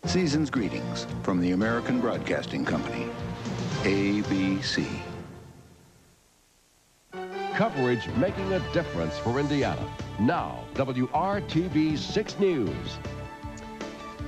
Season's greetings from the American Broadcasting Company, ABC. Coverage making a difference for Indiana. Now, WRTV 6 News.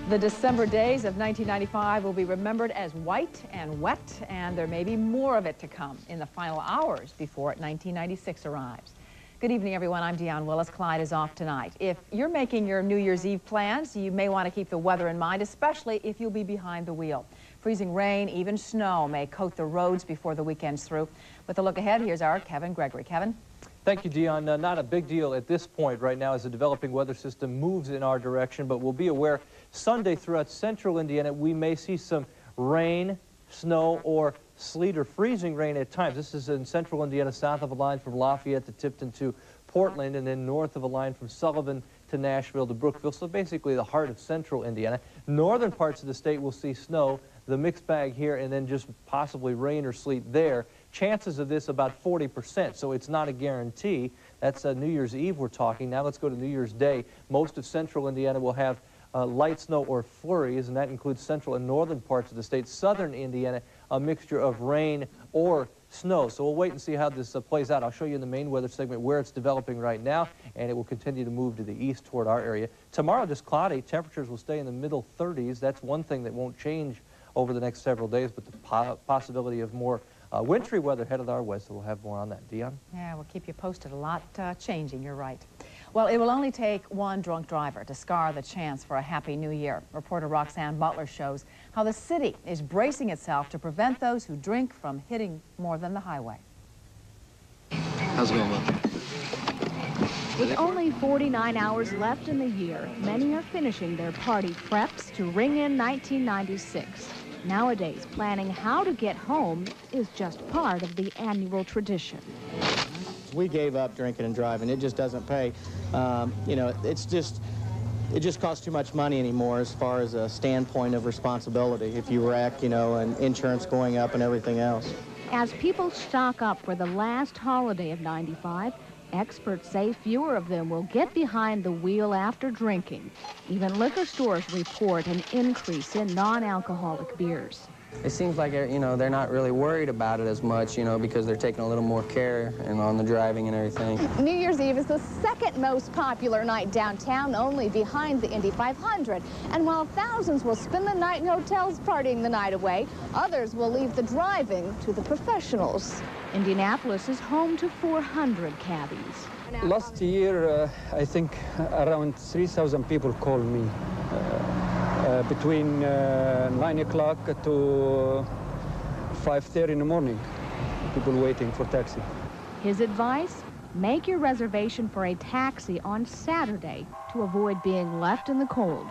The December days of 1995 will be remembered as white and wet, and there may be more of it to come in the final hours before 1996 arrives. Good evening, everyone. I'm Deanne Willis. Clyde is off tonight. If you're making your New Year's Eve plans, you may want to keep the weather in mind, especially if you'll be behind the wheel. Freezing rain, even snow may coat the roads before the weekend's through. With a look ahead, here's our Kevin Gregory. Kevin? Thank you, Deanne. Not a big deal at this point right now as the developing weather system moves in our direction, but we'll be aware Sunday throughout central Indiana we may see some rain, snow, or sleet or freezing rain at times. This is in central Indiana, south of a line from Lafayette to Tipton to Portland, and then north of a line from Sullivan to Nashville to Brookville, so basically the heart of central Indiana. Northern parts of the state will see snow, the mixed bag here, and then just possibly rain or sleet there. Chances of this about 40%, so it's not a guarantee. That's New Year's Eve we're talking. Now let's go to New Year's Day. Most of central Indiana will have light snow or flurries, and that includes central and northern parts of the state. Southern Indiana, a mixture of rain or snow. So we'll wait and see how this plays out. I'll show you in the main weather segment where it's developing right now, and it will continue to move to the east toward our area. Tomorrow, just cloudy. Temperatures will stay in the middle 30s. That's one thing that won't change over the next several days, but the possibility of more wintry weather headed our way, so we'll have more on that. Dion? Yeah, we'll keep you posted. A lot changing, you're right. Well, it will only take one drunk driver to scar the chance for a happy new year. Reporter Roxanne Butler shows how the city is bracing itself to prevent those who drink from hitting more than the highway. How's it going, Will? With only 49 hours left in the year, many are finishing their party preps to ring in 1996. Nowadays, planning how to get home is just part of the annual tradition. We gave up drinking and driving. It just doesn't pay. You know, it just costs too much money anymore as far as a standpoint of responsibility. If you wreck, you know, and insurance going up and everything else. As people stock up for the last holiday of '95, experts say fewer of them will get behind the wheel after drinking. Even liquor stores report an increase in non-alcoholic beers. It seems like, you know, they're not really worried about it as much, you know, because they're taking a little more care and on the driving and everything. New Year's Eve is the second most popular night downtown, only behind the Indy 500. And while thousands will spend the night in hotels partying the night away, others will leave the driving to the professionals. Indianapolis is home to 400 cabbies. Last year, I think around 3,000 people called me between 9 o'clock to 5:30 in the morning. People waiting for taxi. His advice? Make your reservation for a taxi on Saturday to avoid being left in the cold.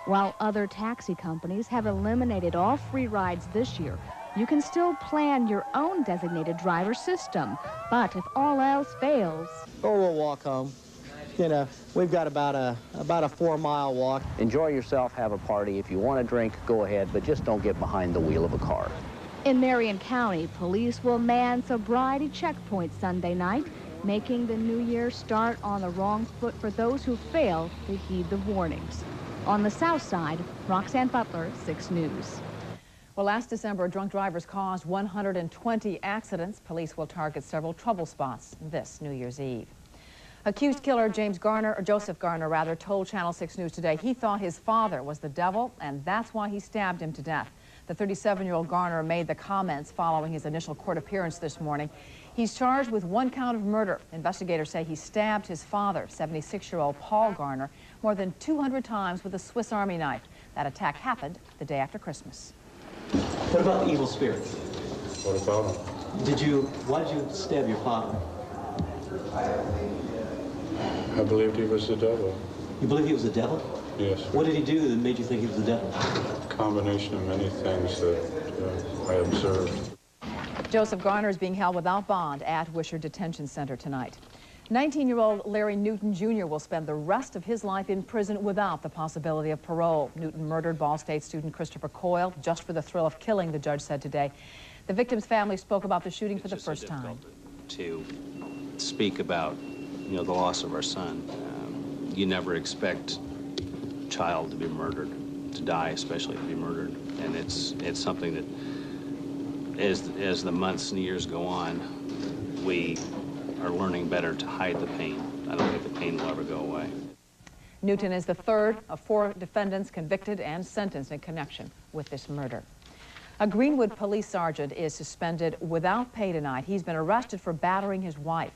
While other taxi companies have eliminated all free rides this year, you can still plan your own designated driver system. But if all else fails... Or we'll walk home. You know, we've got about a 4-mile walk. Enjoy yourself, have a party. If you want to drink, go ahead, but just don't get behind the wheel of a car. In Marion County, police will man sobriety checkpoints Sunday night, making the new year start on the wrong foot for those who fail to heed the warnings. On the south side, Roxanne Butler, 6 News. Well, last December, drunk drivers caused 120 accidents. Police will target several trouble spots this New Year's Eve. Accused killer Joseph Garner, told Channel 6 News today he thought his father was the devil, and that's why he stabbed him to death. The 37-year-old Garner made the comments following his initial court appearance this morning. He's charged with 1 count of murder. Investigators say he stabbed his father, 76-year-old Paul Garner, more than 200 times with a Swiss Army knife. That attack happened the day after Christmas. What about the evil spirit? What about him? Why did you stab your father? I believed he was the devil. You believe he was the devil? Yes. What did he do that made you think he was the devil? A combination of many things that I observed. Joseph Garner is being held without bond at Wisher Detention Center tonight. 19-year-old Larry Newton Jr. will spend the rest of his life in prison without the possibility of parole. Newton murdered Ball State student Christopher Coyle just for the thrill of killing, the judge said today. The victim's family spoke about the shooting for the first time. To speak about, you know, the loss of our son. You never expect a child to be murdered. to die, especially to be murdered. And it's something that, as the months and years go on, we are learning better to hide the pain. I don't think the pain will ever go away. Newton is the third of 4 defendants convicted and sentenced in connection with this murder. A Greenwood police sergeant is suspended without pay tonight. He's been arrested for battering his wife.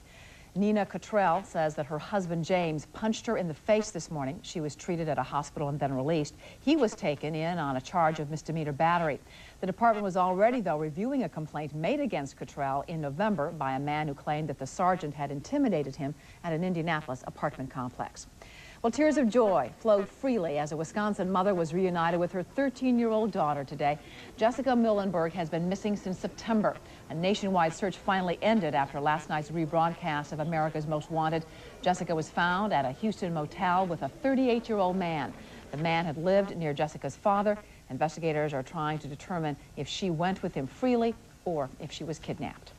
Nina Cottrell says that her husband, James, punched her in the face this morning. She was treated at a hospital and then released. He was taken in on a charge of misdemeanor battery. The department was already, though, reviewing a complaint made against Cottrell in November by a man who claimed that the sergeant had intimidated him at an Indianapolis apartment complex. Well, tears of joy flowed freely as a Wisconsin mother was reunited with her 13-year-old daughter today. Jessica Muhlenberg has been missing since September. A nationwide search finally ended after last night's rebroadcast of America's Most Wanted. Jessica was found at a Houston motel with a 38-year-old man. The man had lived near Jessica's father. Investigators are trying to determine if she went with him freely or if she was kidnapped.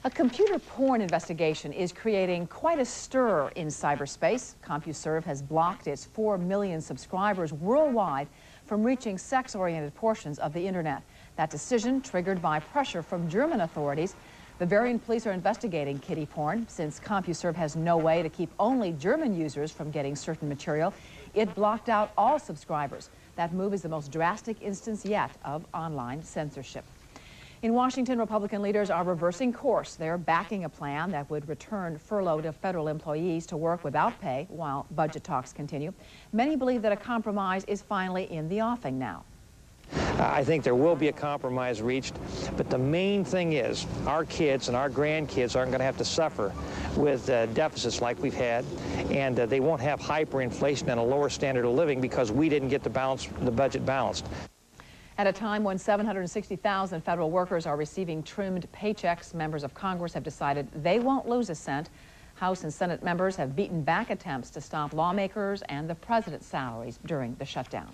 A computer porn investigation is creating quite a stir in cyberspace. CompuServe has blocked its 4 million subscribers worldwide from reaching sex-oriented portions of the internet. That decision triggered by pressure from German authorities. Bavarian police are investigating kiddie porn. Since CompuServe has no way to keep only German users from getting certain material, it blocked out all subscribers. That move is the most drastic instance yet of online censorship. In Washington, Republican leaders are reversing course. They're backing a plan that would return furloughed federal employees to work without pay while budget talks continue. Many believe that a compromise is finally in the offing now. I think there will be a compromise reached, but the main thing is our kids and our grandkids aren't going to have to suffer with deficits like we've had, and they won't have hyperinflation and a lower standard of living because we didn't get the budget balanced. At a time when 760,000 federal workers are receiving trimmed paychecks, members of Congress have decided they won't lose a cent. House and Senate members have beaten back attempts to stop lawmakers and the president's salaries during the shutdown.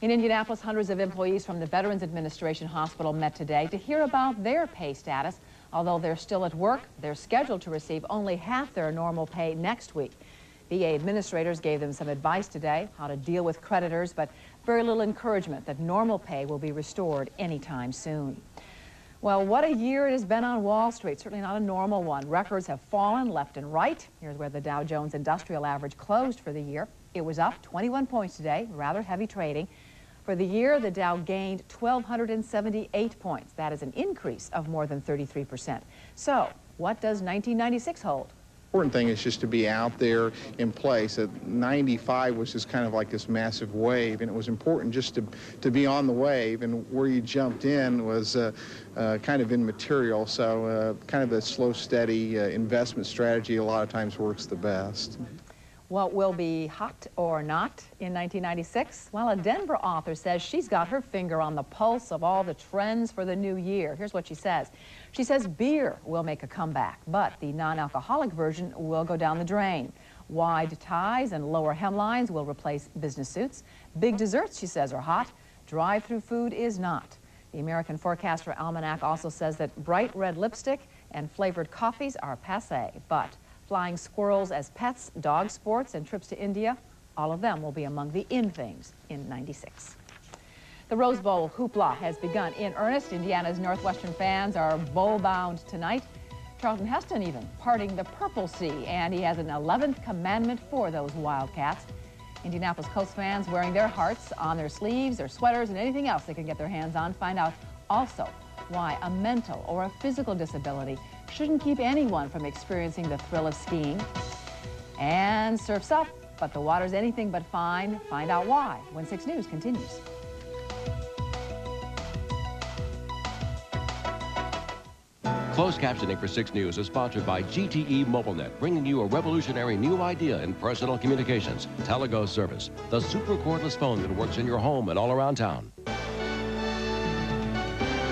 In Indianapolis, hundreds of employees from the Veterans Administration Hospital met today to hear about their pay status. Although they're still at work, they're scheduled to receive only half their normal pay next week. VA administrators gave them some advice today, how to deal with creditors, but very little encouragement that normal pay will be restored anytime soon. Well, what a year it has been on Wall Street. Certainly not a normal one. Records have fallen left and right. Here's where the Dow Jones Industrial Average closed for the year. It was up 21 points today, rather heavy trading. For the year, the Dow gained 1,278 points. That is an increase of more than 33%. So, what does 1996 hold? Important thing is just to be out there in place. 95 was just kind of like this massive wave, and it was important just to be on the wave, and where you jumped in was kind of immaterial, so kind of a slow, steady investment strategy a lot of times works the best. What will be hot or not in 1996? Well, a Denver author says she's got her finger on the pulse of all the trends for the new year. Here's what she says. She says beer will make a comeback, but the non-alcoholic version will go down the drain. Wide ties and lower hemlines will replace business suits. Big desserts, she says, are hot. Drive-through food is not. The American Forecaster Almanac also says that bright red lipstick and flavored coffees are passé, but flying squirrels as pets, dog sports, and trips to India, all of them will be among the in things in 96. The Rose Bowl hoopla has begun in earnest. Indiana's Northwestern fans are bowl-bound tonight. Charlton Heston even parting the Purple Sea, and he has an 11th commandment for those Wildcats. Indianapolis Colts fans wearing their hearts on their sleeves, their sweaters, and anything else they can get their hands on. Find out also why a mental or a physical disability shouldn't keep anyone from experiencing the thrill of skiing. And surf's up, but the water's anything but fine. Find out why when 6 News continues. Closed captioning for 6 News is sponsored by GTE MobileNet, bringing you a revolutionary new idea in personal communications. Telego Service, the super cordless phone that works in your home and all around town.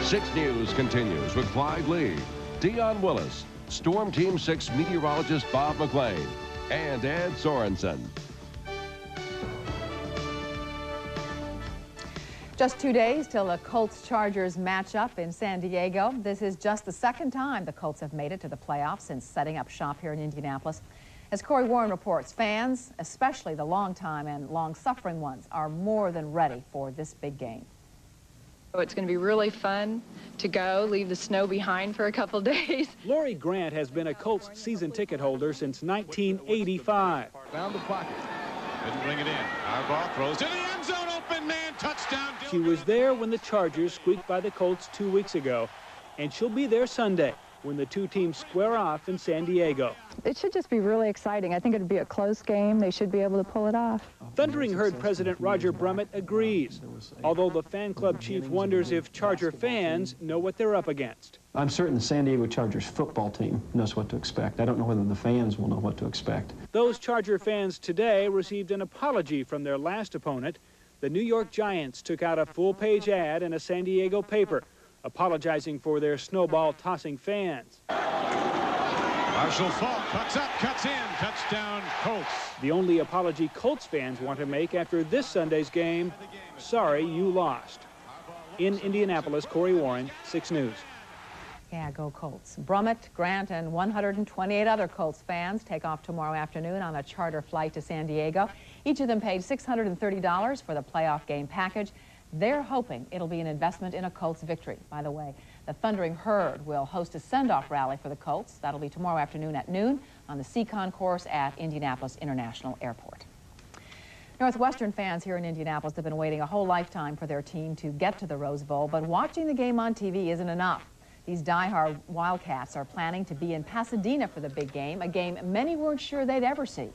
6 News continues with Clyde Lee, Dion Willis, Storm Team 6 meteorologist Bob McLean, and Ed Sorensen. Just 2 days till the Colts-Chargers match up in San Diego. This is just the second time the Colts have made it to the playoffs since setting up shop here in Indianapolis. As Corey Warren reports, fans, especially the long-time and long-suffering ones, are more than ready for this big game. It's going to be really fun to go, leave the snow behind for a couple days. Lori Grant has been a Colts season ticket holder since 1985. Found the pocket. Didn't bring it in. Harbaugh throws to the end zone, open man, touchdown. She was there when the Chargers squeaked by the Colts 2 weeks ago, and she'll be there Sunday when the two teams square off in San Diego. It should just be really exciting. I think it'd be a close game. They should be able to pull it off. Thundering Herd President Roger Brummett agrees, although the fan club chief wonders if Charger fans know what they're up against. I'm certain the San Diego Chargers football team knows what to expect. I don't know whether the fans will know what to expect. Those Charger fans today received an apology from their last opponent. The New York Giants took out a full-page ad in a San Diego paper, apologizing for their snowball-tossing fans. Marshall Faulk cuts up, cuts in, touchdown Colts. The only apology Colts fans want to make after this Sunday's game, sorry you lost. In Indianapolis, Corey Warren, 6 News. Yeah, go Colts. Brummett, Grant, and 128 other Colts fans take off tomorrow afternoon on a charter flight to San Diego. Each of them paid $630 for the playoff game package. They're hoping it'll be an investment in a Colts victory. By the way, the Thundering Herd will host a send-off rally for the Colts. That'll be tomorrow afternoon at noon on the Seacon course at Indianapolis International Airport. Northwestern fans here in Indianapolis have been waiting a whole lifetime for their team to get to the Rose Bowl, but watching the game on TV isn't enough. These die-hard Wildcats are planning to be in Pasadena for the big game, a game many weren't sure they'd ever see.